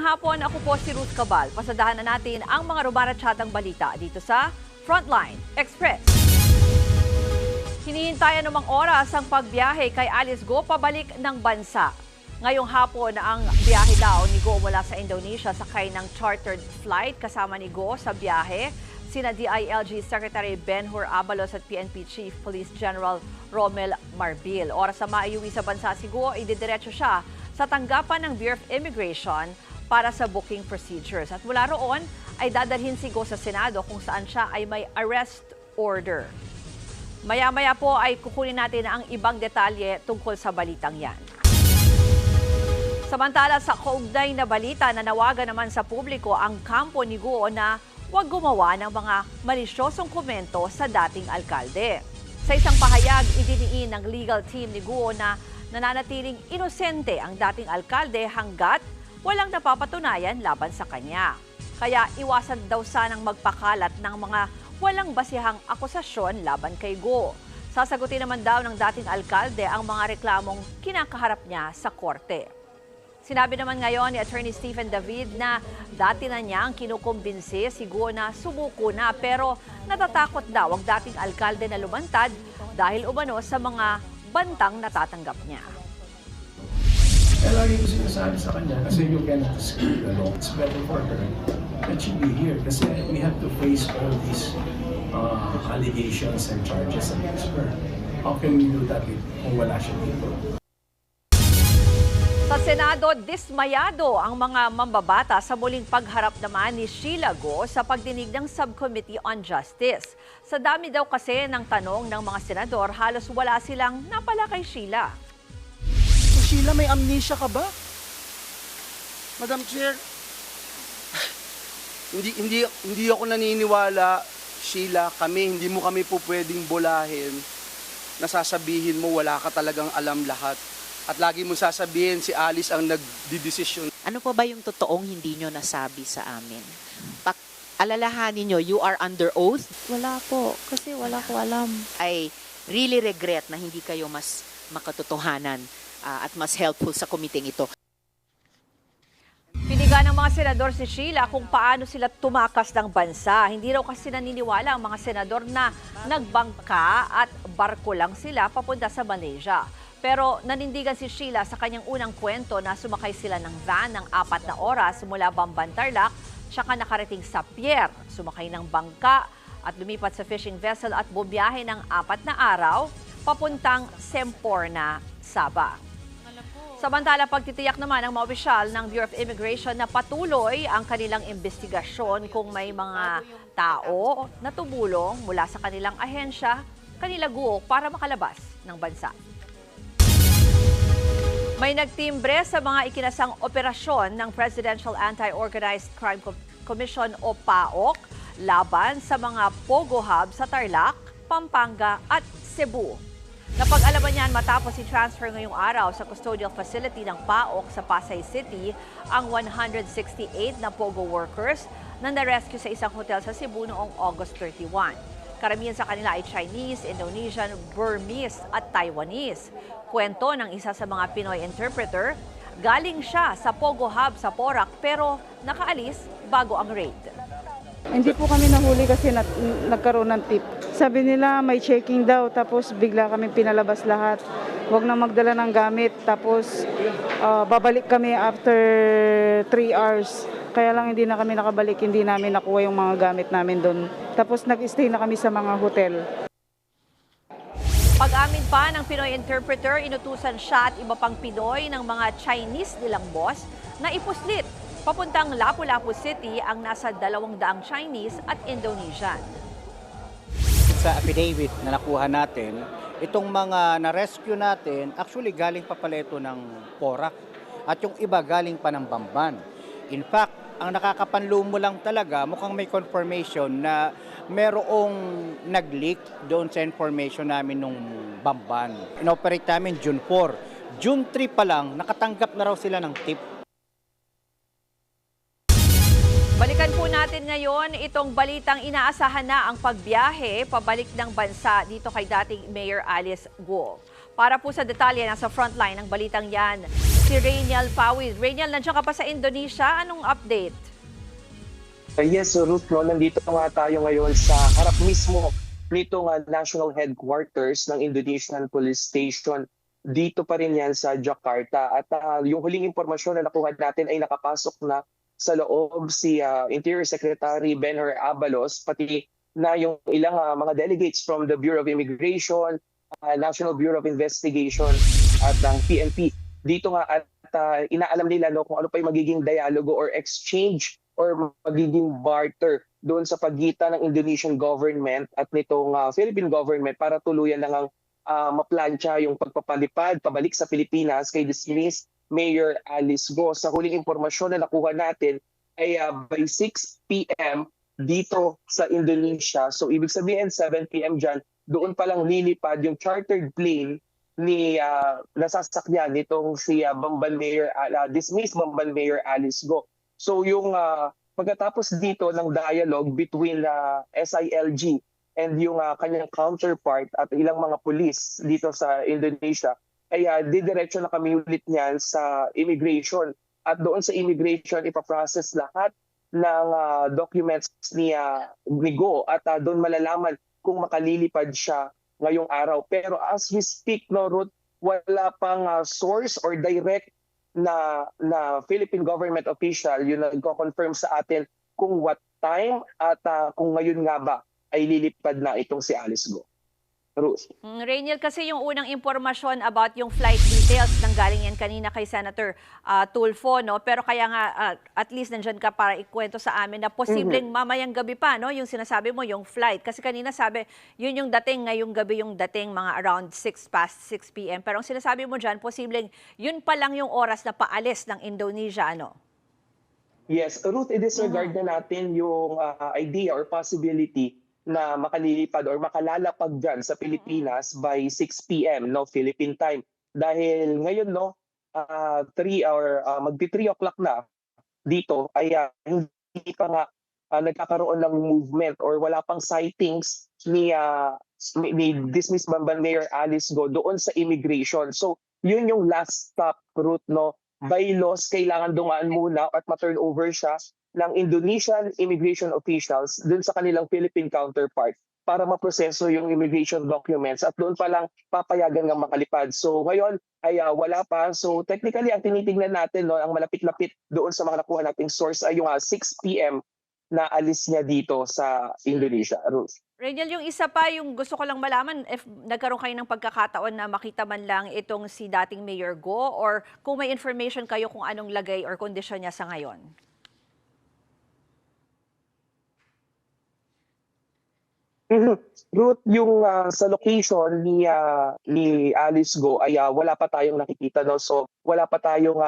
Magandang hapon, ako po si Ruth Cabal. Pasadahan na natin ang mga rumaratsyatang balita dito sa Frontline Express. Hinihintayan namang oras ang pagbiyahe kay Alice Go pabalik ng bansa. Ngayong hapon ang biyahe daw ni Go mula sa Indonesia sakay ng chartered flight kasama ni Go sa biyahe sina DILG Secretary Benhur Abalos at PNP Chief Police General Romel Marbil. Oras na maiuwi sa bansa si Go, ididiretso siya sa tanggapan ng Bureau of Immigration para sa booking procedures. At mula roon ay dadalhin si Go sa Senado kung saan siya ay may arrest order. Maya-maya po ay kukunin natin ang ibang detalye tungkol sa balitang yan. Samantala sa kaugnay na balita, nanawagan naman sa publiko ang kampo ni Go na huwag gumawa ng mga malisyosong komento sa dating alkalde. Sa isang pahayag, idiniin ng legal team ni Go na nananatiling inosente ang dating alkalde hanggat walang napapatunayan laban sa kanya. Kaya iwasan daw sanang magpakalat ng mga walang basihang akusasyon laban kay Go. Sasagutin naman daw ng dating alkalde ang mga reklamong kinakaharap niya sa korte. Sinabi naman ngayon ni Attorney Stephen David na dati na niyang kinukumbinsi si Go na sumuko na pero natatakot daw ang dating alkalde na lumantad dahil umano sa mga bantang natatanggap niya. Kaya lagi ko sinasabi sa kanya, kasi you cannot escape the law. It's better for her that she be here. Kasi we have to face all these allegations and charges against her. How can we do that kung wala siya dito? Sa Senado, dismayado ang mga mambabata sa muling pagharap naman ni Sheila Go sa pagdinig ng Subcommittee on Justice. Sa dami daw kasi ng tanong ng mga senador, halos wala silang napala kay Sheila. Sheila, may amnesia ka ba? Madam Chair, hindi ako naniniwala, Sheila, hindi mo kami po pwedeng bulahin na sasabihin mo wala ka talagang alam lahat. At lagi mo sasabihin si Alice ang nagdidesisyon. Ano pa ba yung totoong hindi nyo nasabi sa amin? Alalahanin nyo, you are under oath? Wala po, kasi wala ko alam. I really regret na hindi kayo mas makatotohanan at mas helpful sa committee ito. Piniga ng mga senador si Sheila kung paano sila tumakas ng bansa. Hindi raw kasi naniniwala ang mga senador na nagbangka at barko lang sila papunta sa Malaysia. Pero nanindigan si Sheila sa kanyang unang kwento na sumakay sila ng van ng 4 na oras mula Bamban, Tarlac, tsaka nakarating sa pier, sumakay ng bangka at lumipat sa fishing vessel at bumiyahe ng 4 na araw papuntang Semporna, Sabah. Samantala, pagtitiyak naman ng mga opisyal ng Bureau of Immigration na patuloy ang kanilang investigasyon kung may mga tao na tumulong mula sa kanilang ahensya, kanila Go para makalabas ng bansa. May nagtimbre sa mga ikinasang operasyon ng Presidential Anti-Organized Crime Commission o PAOK laban sa mga Pogo Hub sa Tarlac, Pampanga at Cebu. Napag-alaman niyan matapos i-transfer ngayong araw sa custodial facility ng PAOK sa Pasay City ang 168 na Pogo workers na na-rescue sa isang hotel sa Cebu noong August 31. Karamihan sa kanila ay Chinese, Indonesian, Burmese at Taiwanese. Kwento ng isa sa mga Pinoy interpreter, galing siya sa Pogo Hub sa Porac pero nakaalis bago ang raid. Hindi po kami nahuli kasi nagkaroon ng tip. Sabi nila may checking daw tapos bigla kami pinalabas lahat. Huwag na magdala ng gamit tapos babalik kami after 3 hours. Kaya lang hindi na kami nakabalik, hindi namin nakuha yung mga gamit namin doon. Tapos nag-stay na kami sa mga hotel. Pag-amin pa ng Pinoy interpreter, inutusan siya at iba pang Pinoy ng mga Chinese nilang boss na ipuslit papuntang Lapu-Lapu City ang nasa 200 Chinese at Indonesian. Sa affidavit na nakuha natin, itong mga na-rescue natin, actually galing pa pala ito ng Porac at yung iba galing pa ng Bamban. In fact, ang nakakapanlumo lang talaga, mukhang may confirmation na merong nag-leak doon sa information namin nung Bamban. Inoperate namin June 4. June 3 pa lang, nakatanggap na raw sila ng tip. Balikan po natin ngayon itong balitang inaasahan na ang pagbiyahe pabalik ng bansa dito kay dating Mayor Alice Go. Para po sa detalye, nasa frontline ng balitang yan, si si Rainiel Pawid. Rainiel, nandiyan ka pa sa Indonesia. Anong update? Yes, so Ruth, no, nandito nga tayo ngayon sa harap mismo nitong national headquarters ng Indonesian Police Station. Dito pa rin yan sa Jakarta. At yung huling impormasyon na nakuha natin ay nakapasok na sa loob si Interior Secretary Benhur Abalos, pati na yung ilang mga delegates from the Bureau of Immigration, National Bureau of Investigation at ang PNP. Dito nga at inaalam nila kung ano pa yung magiging dialogo or exchange or magiging barter doon sa pagitan ng Indonesian government at nitong Philippine government para tuluyan na ngang maplansya yung pagpapalipad, pabalik sa Pilipinas kay dismissed Mayor Alice Go. Sa huling impormasyon na nakuha natin ay by 6 p.m. dito sa Indonesia. So ibig sabihin 7 p.m. dyan, doon palang lilipad yung chartered plane ni nasasakyan nitong si Bamban Mayor, dismissed Bamban Mayor Alice Go. So yung pagkatapos dito ng dialogue between SILG and yung kanyang counterpart at ilang mga pulis dito sa Indonesia, ay didiretso na kami ulit niyan sa immigration. At doon sa immigration, ipaprocess lahat ng documents ni Go at doon malalaman kung makalilipad siya ngayong araw. Pero as we speak, no, Ruth, wala pang source or direct na Philippine government official yung nagko-confirm sa atin kung what time at kung ngayon nga ba ay lilipad na itong si Alice Go. Ruth. Rainiel, kasi yung unang impormasyon about yung flight details nanggaling yan kanina kay Senator Tulfo, no? Pero kaya nga at least nandyan ka para ikwento sa amin na posibleng mamayang gabi pa, no? Yung sinasabi mo, yung flight. Kasi kanina sabi, yun yung dating, ngayong gabi yung dating mga around 6 p.m. Pero ang sinasabi mo dyan, posibleng yun pa lang yung oras na paalis ng Indonesia, ano? Yes, Ruth, i-disregard na natin yung idea or possibility na makalilipad or makalalapag dyan sa Pilipinas by 6 p.m. no Philippine time. Dahil ngayon magti-3 o'clock na dito ay hindi pa nga nagkakaroon ng movement or wala pang sightings ni dismissed Bamban Mayor Alice Go doon sa immigration. So yun yung last stop route, no. By laws, kailangan dungaan muna at ma-turn over siya ng Indonesian immigration officials dun sa kanilang Philippine counterpart para maproseso yung immigration documents at doon pa lang papayagan ng makalipad. So ngayon ay wala pa. So technically ang tinitingnan natin, no, ang malapit-lapit doon sa mga nakuha nating source ay yung 6 p.m. na alis niya dito sa Indonesia. Ruth. Rainiel, yung isa pa, yung gusto ko lang malaman, if nagkaroon kayo ng pagkakataon na makita man lang itong si dating Mayor Go or kung may information kayo kung anong lagay or kondisyon niya sa ngayon. Ruth, yung sa location ni Alice Go ay wala pa tayong nakikita, no. So wala pa tayong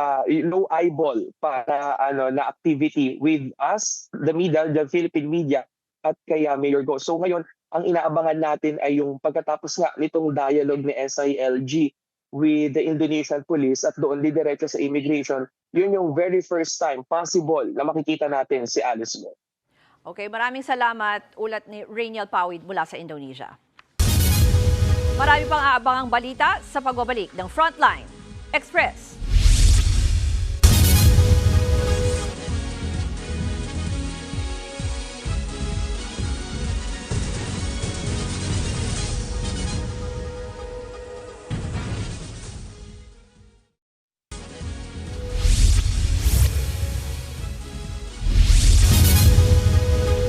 no eyeball para na activity with us, the media, the Philippine media at kay Mayor Go. So ngayon, ang inaabangan natin ay yung pagkatapos nga nitong dialogue ni SILG with the Indonesian police at doon diretso sa immigration, yun yung very first time possible na makikita natin si Alice Go. Okay, maraming salamat. Ulat ni Rainiel Pawid mula sa Indonesia. Marami pang aabangang balita sa pagbabalik ng Frontline Express.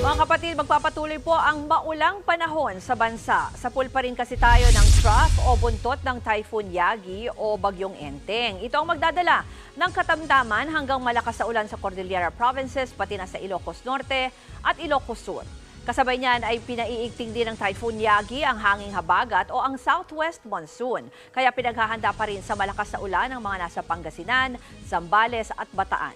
Mga kapatid, magpapatuloy po ang maulang panahon sa bansa. Sapul pa rin kasi tayo ng trough o buntot ng Typhoon Yagi o Bagyong Enteng. Ito ang magdadala ng katamtaman hanggang malakas na ulan sa Cordillera Provinces, pati na sa Ilocos Norte at Ilocos Sur. Kasabay niyan ay pinaiigting din ng Typhoon Yagi ang hanging habagat o ang southwest monsoon. Kaya pinaghahanda pa rin sa malakas na ulan ang mga nasa Pangasinan, Zambales at Bataan.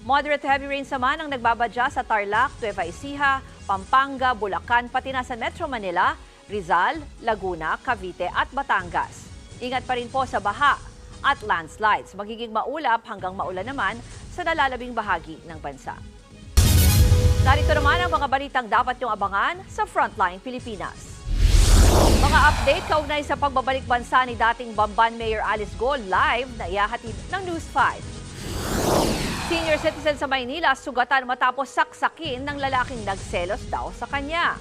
Moderate heavy rains naman ang nagbabadya sa Tarlac, Nueva Ecija, Pampanga, Bulacan, pati na sa Metro Manila, Rizal, Laguna, Cavite at Batangas. Ingat pa rin po sa baha at landslides. Magiging maulap hanggang maulan naman sa nalalabing bahagi ng bansa. Narito naman ang mga balitang dapat niyong abangan sa Frontline Pilipinas. Mga update kaugnay sa pagbabalik bansa ni dating Bamban Mayor Alice Go live na ihahatid ng News 5. Senior citizen sa Maynila sugatan matapos saksakin ng lalaking nagselos daw sa kanya.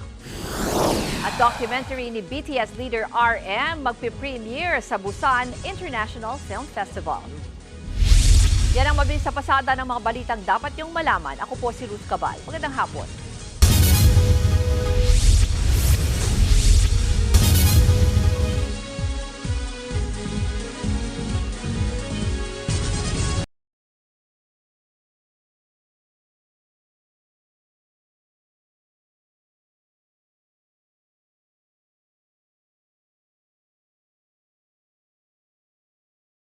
At documentary ni BTS leader RM magpipremiere sa Busan International Film Festival. Yan ang mabilis sa pasada ng mga balitang dapat niyong malaman. Ako po si Ruth Cabal. Magandang hapon.